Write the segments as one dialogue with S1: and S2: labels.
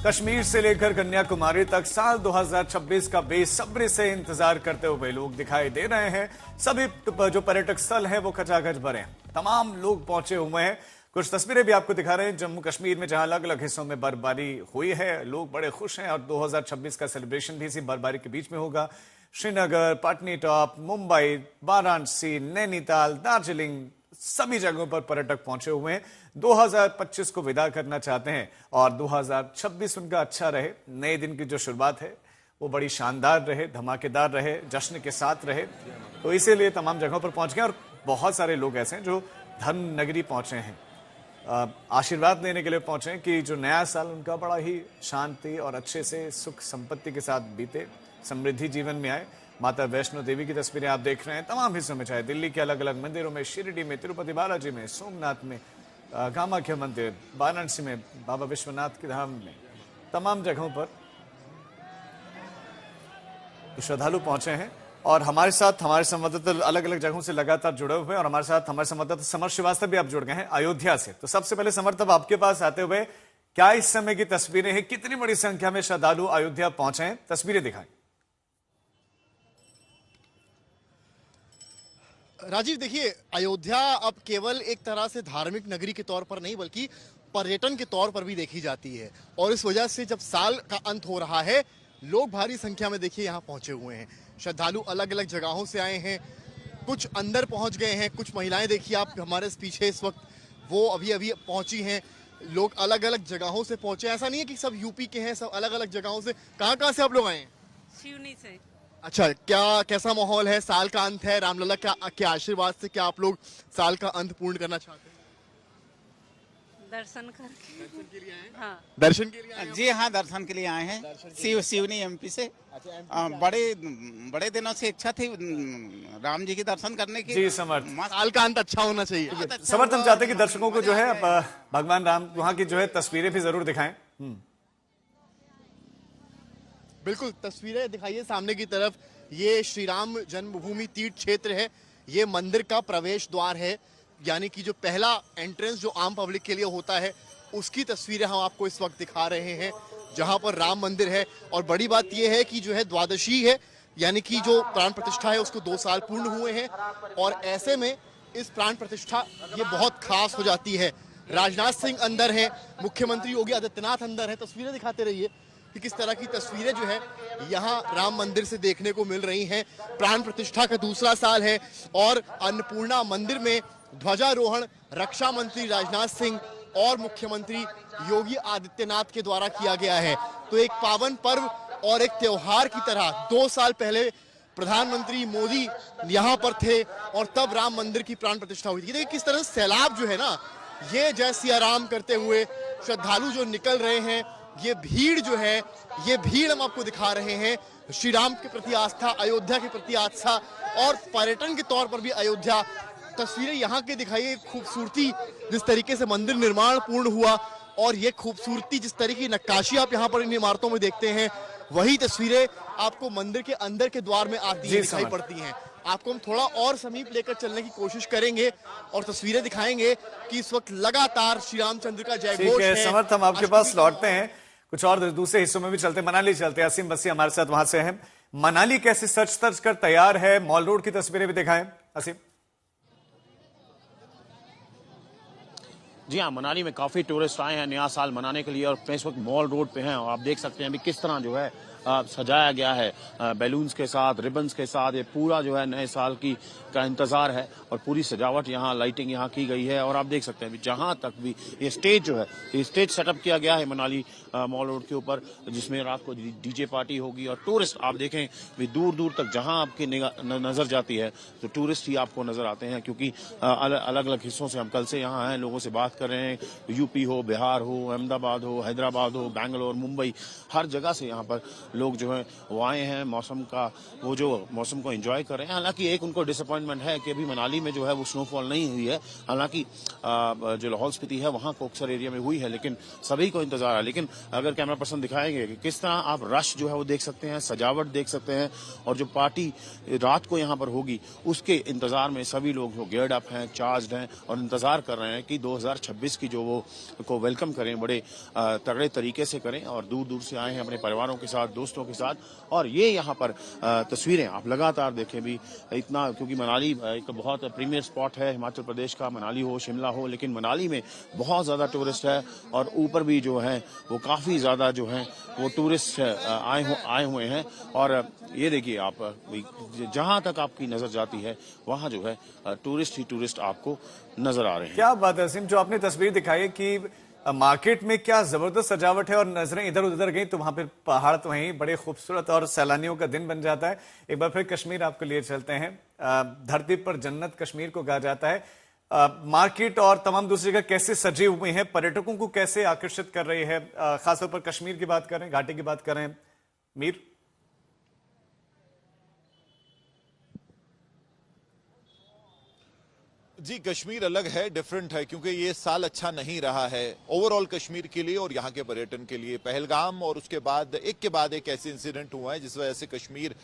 S1: कश्मीर से लेकर कन्याकुमारी तक साल 2026 का बेसब्री से इंतजार करते हुए लोग दिखाई दे रहे हैं। सभी जो पर्यटक स्थल हैं वो खचाखच भरे हैं। तमाम लोग पहुंचे हुए हैं। कुछ तस्वीरें भी आपको दिखा रहे हैं जम्मू कश्मीर में, जहां अलग अलग हिस्सों में बर्फबारी हुई है। लोग बड़े खुश हैं और 2026 का सेलिब्रेशन भी इसी बर्फबारी के बीच में होगा। श्रीनगर, पटनीटॉप, मुंबई, वाराणसी, नैनीताल, दार्जिलिंग, सभी जगहों पर पर्यटक पहुंचे हुए हैं। 2025 को विदा करना चाहते हैं और 2026 उनका अच्छा रहे। नए दिन की जो शुरुआत है वो बड़ी शानदार रहे, धमाकेदार रहे, जश्न के साथ रहे। तो इसीलिए तमाम जगहों पर पहुंच गए और बहुत सारे लोग ऐसे हैं जो धर्म नगरी पहुंचे हैं, आशीर्वाद देने के लिए पहुंचे हैं कि जो नया साल उनका बड़ा ही शांति और अच्छे से सुख संपत्ति के साथ बीते, समृद्धि जीवन में आए। माता वैष्णो देवी की तस्वीरें आप देख रहे हैं तमाम हिस्सों में, चाहे दिल्ली के अलग अलग मंदिरों में, शिरडी में, तिरुपति बालाजी में, सोमनाथ में, कामाख्या मंदिर, वाराणसी में, बाबा विश्वनाथ के धाम में, तमाम जगहों पर श्रद्धालु पहुंचे हैं। और हमारे साथ हमारे संवाददाता अलग अलग जगहों से लगातार जुड़े हुए हैं और हमारे साथ हमारे संवाददाता समर श्रीवास्तव भी आप जुड़ गए हैं अयोध्या से। तो सबसे पहले समर, तब आपके पास आते हुए क्या इस समय की तस्वीरें हैं, कितनी बड़ी संख्या में श्रद्धालु अयोध्या पहुंचे हैं, तस्वीरें दिखाएं।
S2: राजीव, देखिए, अयोध्या अब केवल एक तरह से धार्मिक नगरी के तौर पर नहीं बल्कि पर्यटन के तौर पर भी देखी जाती है। और इस वजह से जब साल का अंत हो रहा है, लोग भारी संख्या में देखिए यहाँ पहुंचे हुए हैं। श्रद्धालु अलग अलग जगहों से आए हैं, कुछ अंदर पहुंच गए हैं, कुछ महिलाएं देखिए आप हमारे पीछे इस वक्त, वो अभी अभी पहुंची हैं। लोग अलग अलग जगहों से पहुंचे, ऐसा नहीं है कि सब यूपी के हैं, सब अलग अलग जगहों से। कहाँ से आप लोग आए हैं?
S3: सिवनी से।
S2: अच्छा, क्या कैसा माहौल है? साल का अंत है, रामलला के आशीर्वाद से क्या आप लोग साल का अंत पूर्ण करना चाहते हैं?
S3: दर्शन करके।
S2: दर्शन के लिए आए हैं?
S3: हाँ।
S2: दर्शन के लिए आए हैं?
S4: जी हाँ, दर्शन के लिए आए हैं। सिवनी एमपी से।
S2: अच्छा,
S4: बड़े दिनों से इच्छा थी राम जी के दर्शन करने की।
S1: जी समर्थ,
S2: साल का अंत अच्छा होना चाहिए।
S1: समर्थ, हम चाहते हैं कि दर्शकों को जो है भगवान राम वहां की जो है तस्वीरें भी जरूर दिखाएं।
S2: बिल्कुल, तस्वीरें दिखाइए सामने की तरफ। ये श्री राम जन्मभूमि तीर्थ क्षेत्र है। ये मंदिर का प्रवेश द्वार है, यानी कि जो पहला एंट्रेंस जो आम पब्लिक के लिए होता है, उसकी तस्वीरें हम आपको इस वक्त दिखा रहे हैं, जहां पर राम मंदिर है। और बड़ी बात यह है कि जो है द्वादशी है, यानी कि जो प्राण प्रतिष्ठा है उसको 2 साल पूर्ण हुए हैं। और ऐसे में इस प्राण प्रतिष्ठा ये बहुत खास हो जाती है। राजनाथ सिंह अंदर है, मुख्यमंत्री योगी आदित्यनाथ अंदर है। तस्वीरें दिखाते रहिए कि किस तरह की तस्वीरें जो है यहाँ राम मंदिर से देखने को मिल रही हैं। प्राण प्रतिष्ठा का दूसरा साल है और अन्नपूर्णा मंदिर में ध्वजारोहण रक्षा मंत्री राजनाथ सिंह और मुख्यमंत्री योगी आदित्यनाथ के द्वारा किया गया है। तो एक पावन पर्व और एक त्योहार की तरह 2 साल पहले प्रधानमंत्री मोदी यहाँ पर थे और तब राम मंदिर की प्राण प्रतिष्ठा हुई थी। देखिए किस तरह से सैलाब जो है ना, ये जय सिया राम करते हुए श्रद्धालु जो निकल रहे हैं, ये भीड़ जो है, ये भीड़ हम आपको दिखा रहे हैं। श्री राम के प्रति आस्था, अयोध्या के प्रति आस्था और पर्यटन के तौर पर भी अयोध्या। तस्वीरें यहाँ के दिखाइए, खूबसूरती, जिस तरीके से मंदिर निर्माण पूर्ण हुआ और ये खूबसूरती, जिस तरीके की नक्काशी आप यहाँ पर इन इमारतों में देखते हैं, वही तस्वीरें आपको मंदिर के अंदर के द्वार में आती है, दिखाई पड़ती हैं। आपको हम थोड़ा और समीप लेकर चलने की कोशिश करेंगे और तस्वीरें दिखाएंगे कि इस वक्त लगातार श्री रामचंद्र का जयघोष है।
S1: समर्थ, हम आपके पास लौटते हैं, कुछ और दूसरे हिस्सों में भी चलते हैं। मनाली चलते हैं, असीम बसी हमारे साथ वहां से हैं। मनाली कैसे सच तर्ज कर तैयार है? मॉल रोड की तस्वीरें भी दिखाएं असीम।
S5: जी हाँ, मनाली में काफी टूरिस्ट आए हैं नया साल मनाने के लिए और इस वक्त मॉल रोड पे हैं और आप देख सकते हैं अभी किस तरह जो है सजाया गया है बैलून्स के साथ, रिबन्स के साथ। ये पूरा जो है नए साल की का इंतजार है और पूरी सजावट यहाँ, लाइटिंग यहाँ की गई है। और आप देख सकते हैं जहां तक भी ये स्टेज जो है, ये स्टेज सेटअप किया गया है मनाली मॉल रोड के ऊपर, जिसमें रात को डीजे पार्टी होगी। और टूरिस्ट आप देखें भी दूर दूर तक जहां आपकी नजर जाती है तो टूरिस्ट ही आपको नजर आते हैं, क्योंकि अलग अलग हिस्सों से हम कल से यहाँ हैं, लोगों से बात कर रहे हैं। यूपी हो, बिहार हो, अहमदाबाद हो, हैदराबाद हो, बैंगलोर, मुंबई, हर जगह से यहाँ पर लोग जो है वो आए हैं। मौसम को एंजॉय कर रहे हैं। हालांकि एक उनको डिसअपॉइंटमेंट है कि अभी मनाली में जो है वो स्नोफॉल नहीं हुई है। हालांकि जो लाहौल स्पीति है वहां कोकसर एरिया में हुई है, लेकिन सभी को इंतजार है। लेकिन अगर कैमरा पर्सन दिखाएंगे कि किस तरह आप रश जो है वो देख सकते हैं, सजावट देख सकते हैं और जो पार्टी रात को यहाँ पर होगी उसके इंतजार में सभी लोग जो गियर्ड अप हैं, चार्ज्ड हैं और इंतजार कर रहे हैं कि 2026 2026 की जो वो को वेलकम करें, बड़े तगड़े तरीके से करें और दूर दूर से आए हैं अपने परिवारों के साथ, दोस्तों के साथ। और ये यहाँ पर तस्वीरें आप लगातार देखें भी इतना, क्योंकि मनाली एक बहुत प्रीमियर स्पॉट है हिमाचल प्रदेश का, मनाली हो शिमला हो, लेकिन मनाली में बहुत ज़्यादा टूरिस्ट है और ऊपर भी जो है वो काफ़ी ज़्यादा जो है वो टूरिस्ट आए हुए हैं। और ये देखिए आप, जहां तक आपकी नजर जाती है वहां जो है टूरिस्ट ही टूरिस्ट आपको नजर आ रहे हैं।
S1: क्या बात है असीम, जो आपने तस्वीर दिखाई है कि मार्केट में क्या जबरदस्त सजावट है और नजरें इधर उधर गई तो वहां पे पहाड़ तो वहीं बड़े खूबसूरत और सैलानियों का दिन बन जाता है। एक बार फिर कश्मीर आपको लिए चलते हैं। धरती पर जन्नत कश्मीर को कहा जाता है। मार्केट और तमाम दूसरी जगह कैसे सजी हुई है, पर्यटकों को कैसे आकर्षित कर रही है, खासतौर पर कश्मीर की बात करें, घाटी की बात करें, मीर?
S3: जी, कश्मीर अलग है, डिफरेंट है, क्योंकि ये साल अच्छा नहीं रहा है ओवरऑल कश्मीर के लिए और यहाँ के पर्यटन के लिए। पहलगाम और उसके बाद एक ऐसे इंसिडेंट हुआ है जिस वजह से कश्मीर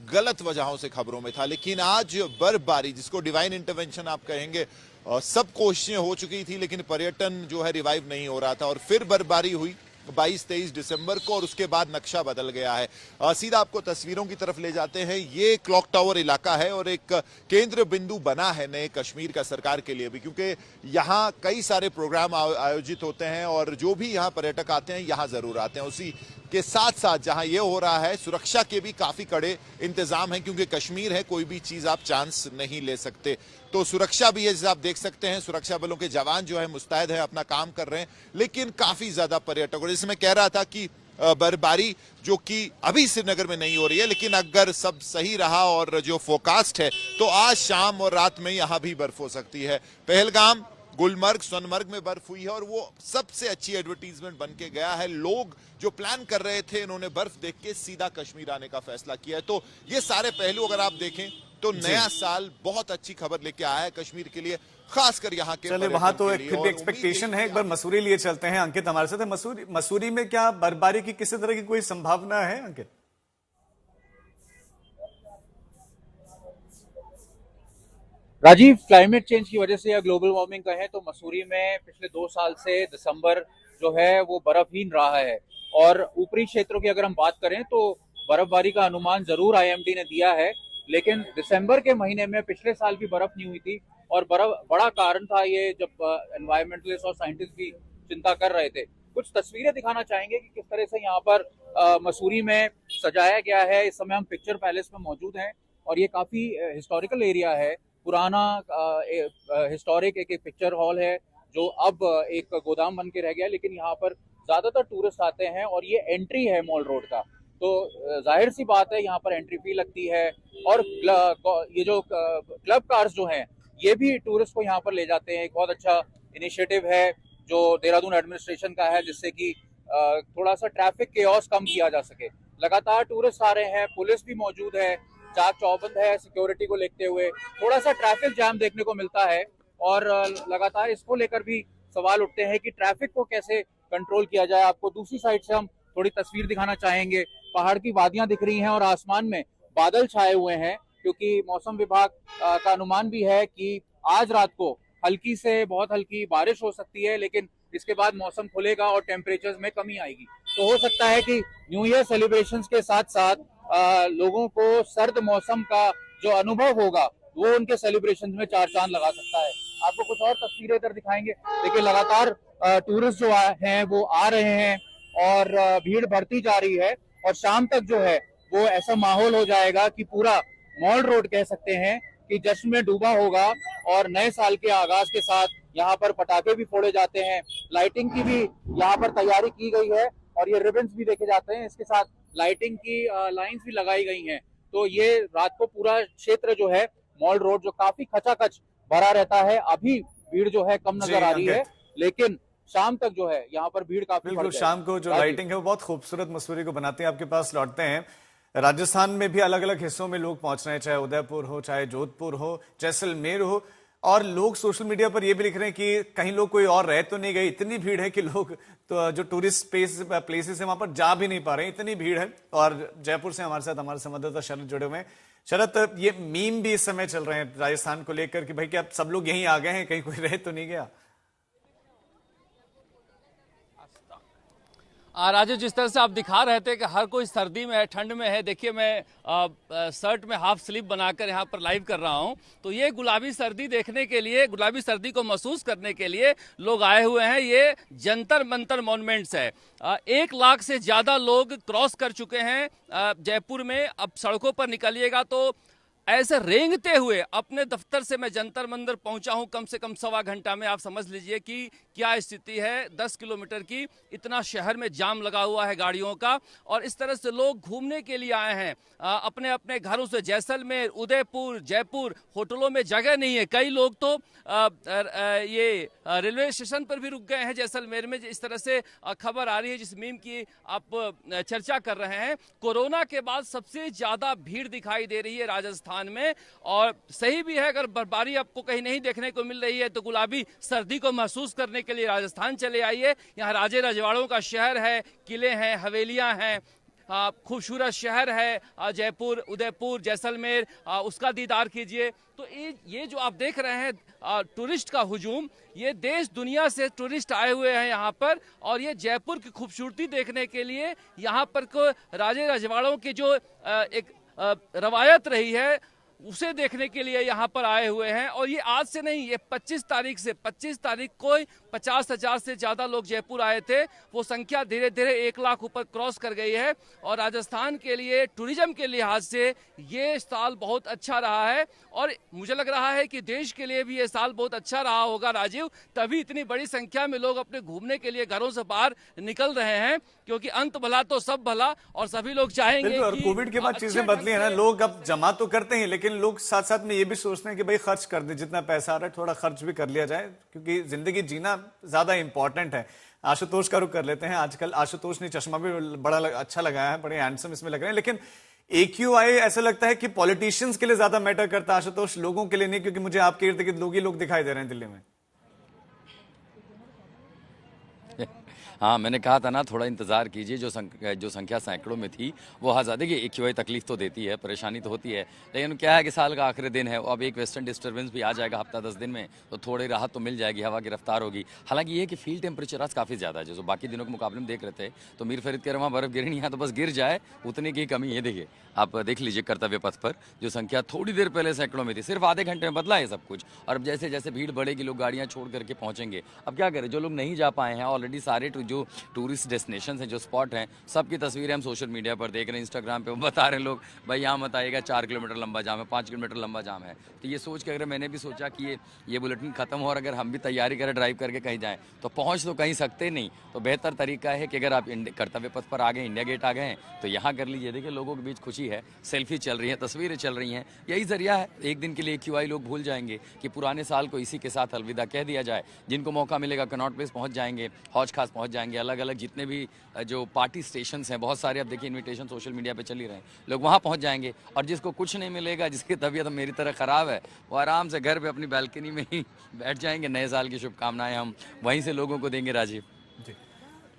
S3: गलत वजहों से खबरों में था। लेकिन आज बर्फबारी, जिसको डिवाइन इंटरवेंशन आप कहेंगे, सब कोशिशें हो चुकी थी लेकिन पर्यटन जो है रिवाइव नहीं हो रहा था और फिर बर्फबारी हुई 22-23 दिसंबर को और उसके बाद नक्शा बदल गया है। सीधा आपको तस्वीरों की तरफ ले जाते हैं। ये क्लॉक टावर इलाका है और एक केंद्र बिंदु बना है नए कश्मीर का सरकार के लिए भी, क्योंकि यहाँ कई सारे प्रोग्राम आयोजित होते हैं और जो भी यहाँ पर्यटक आते हैं यहाँ जरूर आते हैं। उसी के साथ साथ जहां ये हो रहा है, सुरक्षा के भी काफी कड़े इंतजाम हैं, क्योंकि कश्मीर है, कोई भी चीज आप चांस नहीं ले सकते। तो सुरक्षा भी है, जैसे आप देख सकते हैं सुरक्षा बलों के जवान जो है मुस्तैद है, अपना काम कर रहे हैं, लेकिन काफी ज्यादा पर्यटक। और जैसे मैं कह रहा था कि बर्फबारी जो कि अभी श्रीनगर में नहीं हो रही है, लेकिन अगर सब सही रहा और जो फोरकास्ट है तो आज शाम और रात में यहां भी बर्फ हो सकती है। पहलगाम, गुलमर्ग, सोनमर्ग में बर्फ हुई है और वो सबसे अच्छी एडवर्टीजमेंट बन के गया है। लोग जो प्लान कर रहे थे, इन्होंने बर्फ देख के सीधा कश्मीर आने का फैसला किया है। तो ये सारे पहलू अगर आप देखें तो नया साल बहुत अच्छी खबर लेके आया है कश्मीर के लिए, खासकर यहाँ के।
S1: चलिए, वहां तो फिर भी एक्सपेक्टेशन है। एक बार मसूरी लिए चलते हैं, अंकित हमारे साथ है। मसूरी में क्या बर्फबारी की किसी तरह की कोई संभावना है अंकित?
S6: राजीव, क्लाइमेट चेंज की वजह से या ग्लोबल वार्मिंग कहें तो मसूरी में पिछले 2 साल से दिसंबर जो है वो बर्फहीन रहा है। और ऊपरी क्षेत्रों की अगर हम बात करें तो बर्फबारी का अनुमान जरूर आईएमडी ने दिया है, लेकिन दिसंबर के महीने में पिछले साल भी बर्फ नहीं हुई थी और बड़ा कारण था ये, जब एनवायरमेंटलिस्ट और साइंटिस्ट भी चिंता कर रहे थे। कुछ तस्वीरें दिखाना चाहेंगे कि किस तरह से यहाँ पर मसूरी में सजाया गया है। इस समय हम पिक्चर पैलेस में मौजूद हैं और ये काफी हिस्टोरिकल एरिया है, पुराना हिस्टोरिक एक पिक्चर हॉल है जो अब एक गोदाम बन के रह गया, लेकिन यहाँ पर ज्यादातर टूरिस्ट आते हैं और ये एंट्री है मॉल रोड का, तो जाहिर सी बात है यहाँ पर एंट्री फी लगती है। और ये जो क्लब कार्स जो हैं ये भी टूरिस्ट को यहाँ पर ले जाते हैं। एक बहुत अच्छा इनिशिएटिव है जो देहरादून एडमिनिस्ट्रेशन का है, जिससे कि थोड़ा सा ट्रैफिक केओस कम किया जा सके। लगातार टूरिस्ट आ रहे हैं, पुलिस भी मौजूद है, चाक चौबंद है सिक्योरिटी को लेते हुए। थोड़ा सा ट्रैफिक जाम देखने को मिलता है और लगातार इसको लेकर भी सवाल उठते हैं कि ट्रैफिक को कैसे कंट्रोल किया जाए। आपको दूसरी साइड से हम थोड़ी तस्वीर दिखाना चाहेंगे। पहाड़ की वादियां दिख रही हैं और आसमान में बादल छाए हुए हैं, क्योंकि मौसम विभाग का अनुमान भी है कि आज रात को हल्की से बहुत हल्की बारिश हो सकती है, लेकिन इसके बाद मौसम खुलेगा और टेम्परेचर्स में कमी आएगी। तो हो सकता है कि न्यू ईयर सेलिब्रेशंस के साथ साथ लोगों को सर्द मौसम का जो अनुभव होगा वो उनके सेलिब्रेशन में 4 चांद लगा सकता है। आपको कुछ और तस्वीरें इधर दिखाएंगे। देखिए, लगातार टूरिस्ट जो हैं वो आ रहे हैं और भीड़ बढ़ती जा रही है और शाम तक जो है वो ऐसा माहौल हो जाएगा कि पूरा मॉल रोड कह सकते हैं कि जश्न में डूबा होगा। और नए साल के आगाज के साथ यहाँ पर पटाखे भी फोड़े जाते हैं, लाइटिंग की भी यहाँ पर तैयारी की गई है और ये रिबन्स भी देखे जाते हैं। इसके साथ लाइटिंग की लाइंस भी लगाई गई हैं। तो ये रात को पूरा क्षेत्र जो है मॉल रोड जो काफी खचाखच भरा रहता है। अभी भीड़ जो है कम नजर आ रही है, लेकिन शाम तक जो है यहाँ पर भीड़ काफी
S1: बिल्कुल। शाम को जो लाइटिंग है वो बहुत खूबसूरत मसूरी को बनाते हैं। आपके पास लौटते हैं, राजस्थान में भी अलग अलग हिस्सों में लोग पहुंच रहे हैं, चाहे उदयपुर हो, चाहे जोधपुर हो, जैसलमेर हो, और लोग सोशल मीडिया पर ये भी लिख रहे हैं कि कहीं लोग कोई और रह तो नहीं गए। इतनी भीड़ है कि लोग तो जो टूरिस्ट प्लेसेस है वहां पर जा भी नहीं पा रहे हैं, इतनी भीड़ है। और जयपुर से हमारे साथ हमारे संवाददाता शरद जुड़े हुए हैं। शरद, ये मीम भी इस समय चल रहे हैं राजस्थान को लेकर कि भाई क्या सब लोग यहीं आ गए हैं, कहीं कोई रह तो नहीं गया?
S7: राजू, जिस तरह से आप दिखा रहे थे कि हर कोई सर्दी में है, ठंड में है। देखिए मैं शर्ट में हाफ स्लीव बनाकर यहाँ पर लाइव कर रहा हूँ। तो ये गुलाबी सर्दी देखने के लिए, गुलाबी सर्दी को महसूस करने के लिए लोग आए हुए हैं। ये जंतर मंतर मॉन्यूमेंट्स है। 1 लाख से ज़्यादा लोग क्रॉस कर चुके हैं जयपुर में। अब सड़कों पर निकलिएगा तो ऐसे रेंगते हुए अपने दफ्तर से मैं जंतर मंतर पहुंचा हूं। कम से कम 1.25 घंटा में आप समझ लीजिए कि क्या स्थिति है। 10 किलोमीटर की इतना शहर में जाम लगा हुआ है गाड़ियों का। और इस तरह से लोग घूमने के लिए आए हैं अपने अपने घरों से। जैसलमेर, उदयपुर, जयपुर, होटलों में जगह नहीं है। कई लोग तो ये रेलवे स्टेशन पर भी रुक गए हैं जैसलमेर में। इस तरह से खबर आ रही है, जिस मीम की आप चर्चा कर रहे हैं। कोरोना के बाद सबसे ज्यादा भीड़ दिखाई दे रही है राजस्थान में। और सही भी है, अगर बर्फबारी आपको कहीं नहीं देखने को मिल रही है तो गुलाबी सर्दी को महसूस करने के लिए राजस्थान चले आइए। यहाँ राजे रजवाड़ों का शहर है, किले हैं, हवेलियां हैं, खूबसूरत शहर है जयपुर, उदयपुर, जैसलमेर, उसका दीदार कीजिए। तो ये जो आप देख रहे हैं टूरिस्ट का हुजूम, ये देश दुनिया से टूरिस्ट आए हुए हैं यहाँ पर। और ये जयपुर की खूबसूरती देखने के लिए यहाँ पर को राजे रजवाड़ों की जो एक रवायत रही है उसे देखने के लिए यहाँ पर आए हुए हैं। और ये आज से नहीं, ये 25 तारीख को 50,000 से ज्यादा लोग जयपुर आए थे। वो संख्या धीरे धीरे 1 लाख ऊपर क्रॉस कर गई है। और राजस्थान के लिए टूरिज्म के लिहाज से ये साल बहुत अच्छा रहा है। और मुझे लग रहा है कि देश के लिए भी ये साल बहुत अच्छा रहा होगा राजीव, तभी इतनी बड़ी संख्या में लोग अपने घूमने के लिए घरों से बाहर निकल रहे हैं। क्योंकि अंत भला तो सब भला, और सभी लोग चाहेंगे।
S1: और कोविड के बाद चीजें बदली है ना, लोग अब जमा तो करते हैं लेकिन लोग साथ साथ में ये भी सोचते हैं कि भाई खर्च कर दे, जितना पैसा आ रहा है थोड़ा खर्च भी कर लिया जाए, क्योंकि जिंदगी जीना ज्यादा इंपॉर्टेंट है। आशुतोष का रुख कर लेते हैं। आजकल आशुतोष ने चश्मा भी बड़ा अच्छा लगाया है, बड़े हैंडसम इसमें लग रहे हैं। लेकिन AQI ऐसा लगता है कि पॉलिटिशियंस के लिए ज्यादा मैटर करता है आशुतोष, लोगों के लिए नहीं, क्योंकि मुझे आपके इर्द गिर्द लोग ही लोग दिखाई दे रहे हैं दिल्ली में।
S8: हाँ, मैंने कहा था ना, थोड़ा इंतजार कीजिए। जो संख्या सैकड़ों में थी वो हजार। देखिए AQI तकलीफ तो देती है, परेशानी तो होती है, लेकिन क्या है कि साल का आखिरी दिन है। अब एक वेस्टर्न डिस्टर्बेंस भी आ जाएगा हफ्ता 10 दिन में, तो थोड़ी राहत तो मिल जाएगी, हवा की रफ्तार होगी। हालांकि ये है कि फील्ड टेम्परेचर आज काफ़ी ज़्यादा है, जो बाकी दिनों के मुकाबले में देख रहे थे। तो मीर फरीद कह रहे वहाँ बर्फ गिरी नहीं है, तो बस गिर जाए उतने की कमी है। देखिए आप देख लीजिए कर्तव्य पथ पर जो संख्या थोड़ी देर पहले सैकड़ों में थी, सिर्फ आधे घंटे में बदला है सब कुछ। और अब जैसे जैसे भीड़ बढ़ेगी, लोग गाड़ियाँ छोड़ करके पहुँचेंगे। अब क्या करें, जो लोग नहीं जा पाए हैं ऑलरेडी, सारे जो टूरिस्ट डेस्टिनेशन हैं, जो स्पॉट हैं, सबकी तस्वीरें हम सोशल मीडिया पर देख रहे हैं, इंस्टाग्राम पे वो बता रहे हैं लोग, भाई यहाँ मत आइएगा, 4 किलोमीटर लंबा जाम है, 5 किलोमीटर लंबा जाम है। तो ये सोच के अगर मैंने भी सोचा कि ये बुलेटिन खत्म हो और अगर हम भी तैयारी करें ड्राइव करके कहीं जाएं, तो पहुँच तो कहीं सकते नहीं। तो बेहतर तरीका है कि अगर आप कर्तव्य पथ पर आ गए, इंडिया गेट आ गए हैं, तो यहाँ कर लीजिए। देखिए लोगों के बीच खुशी है, सेल्फी चल रही है, तस्वीरें चल रही हैं। यही जरिया है, एक दिन के लिए AQI लोग भूल जाएंगे कि पुराने साल को इसी के साथ अलविदा कह दिया जाए। जिनको मौका मिलेगा कनॉट प्लेस पहुँच जाएंगे, हौज खास पहुँच जाएंगे, अलग अलग जितने भी जो पार्टी स्टेशंस हैं बहुत सारे, अब देखिए इनविटेशन सोशल मीडिया पे चल ही रहे हैं, लोग वहाँ पहुँच जाएंगे। और जिसको कुछ नहीं मिलेगा, जिसकी तबीयत मेरी तरह ख़राब है, वो आराम से घर पे अपनी बालकनी में ही बैठ जाएंगे। नए साल की शुभकामनाएं हम वहीं से लोगों को देंगे राजीव।
S1: जी।